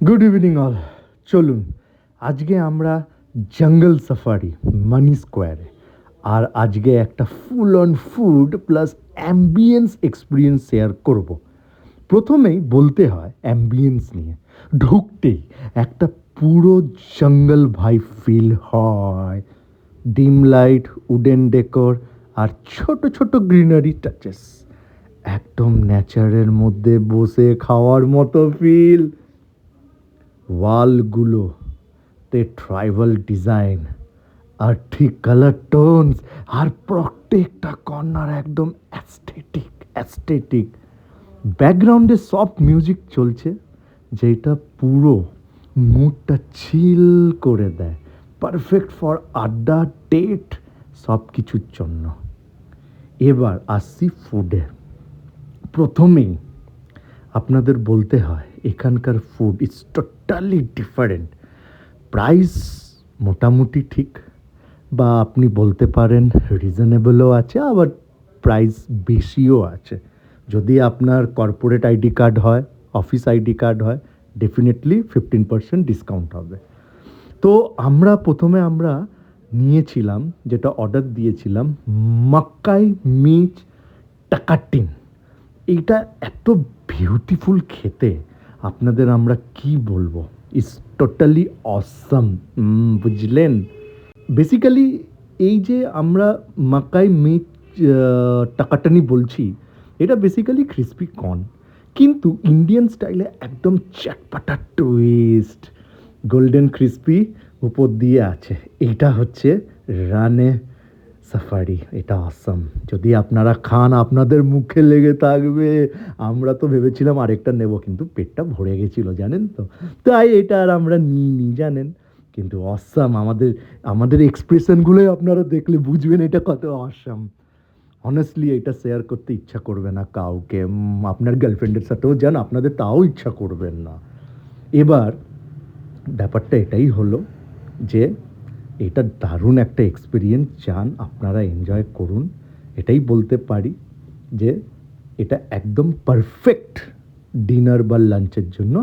Good evening all. চলুন আজকে আমরা জঙ্গল সাফারি মানি স্কোয়ারে, আর আজকে একটা full on food plus ambience experience share করব। প্রথমেই বলতে হয় অ্যাম্বিয়েন্স নিয়ে, ঢুকতেই একটা পুরো জঙ্গল ভাই ফিল হয়। ডিম লাইট, উডেন ডেকোর আর ছোট ছোট গ্রিনারি টাচেস, একদম নেচারের মধ্যে বসে খাওয়ার মতো ফিল। ওয়ালগুলোতে ট্রাইবাল ডিজাইন আর ঠিক কালার টোনস, আর প্রত্যেকটা কর্নার একদম অ্যাস্থেটিক। ব্যাকগ্রাউন্ডে সফট মিউজিক চলছে, যেটা পুরো মুডটা চিল করে দেয়। পারফেক্ট ফর আড্ডা, ডেট, সব কিছুর জন্য। এবার আসছি ফুডে। প্রথমেই আপনাদের বলতে হয় এখানকার food is totally different. Price মোটামুটি ঠিক, বা আপনি বলতে পারেন রিজনেবলও আছে, আবার প্রাইস বেশিও আছে। যদি আপনার কর্পোরেট আইডি কার্ড হয়, অফিস আইডি কার্ড হয়, ডেফিনেটলি 15% ডিসকাউন্ট হবে। তো প্রথমে আমরা নিয়েছিলাম, যেটা অর্ডার দিয়েছিলাম, মাক্কাই মিচ টাকাটিন। এইটা এত বিউটিফুল খেতে, আপনাদের আমরা কি বলবো, ইজ টোটালি অসাম। বুঝলেন? বেসিক্যালি এই যে আমরা মাকাই মিট টাকাটানি বলছি, এটা বেসিক্যালি ক্রিসপি কর্ন, কিন্তু ইন্ডিয়ান স্টাইলে একদম চটপাটা টুইস্ট, গোল্ডেন ক্রিসপি উপর দিয়ে আছে। এটা হচ্ছে রানে সাফারি, এটা আসাম। যদি আপনারা খান আপনাদের মুখে লেগে থাকবে। আমরা তো ভেবেছিলাম আরেকটা নেব, কিন্তু পেটটা ভরে গেছিলো জানেন তো, তাই এটা আর আমরা নিইনি জানেন। কিন্তু অসাম, আমাদের এক্সপ্রেশনগুলোই আপনারা দেখলে বুঝবেন এটা কত অসাম। অনেস্টলি এটা শেয়ার করতে ইচ্ছা করবে না কাউকে। আপনার গার্লফ্রেন্ডের সাথেও যান, আপনাদের তাও ইচ্ছা করবেন না। এবার ব্যাপারটা এটাই হলো যে এটা দারুণ একটা এক্সপিরিয়েন্স, যান আপনারা এনজয় করুন। এটাই বলতে পারি যে এটা একদম পারফেক্ট ডিনার বা লাঞ্চের জন্য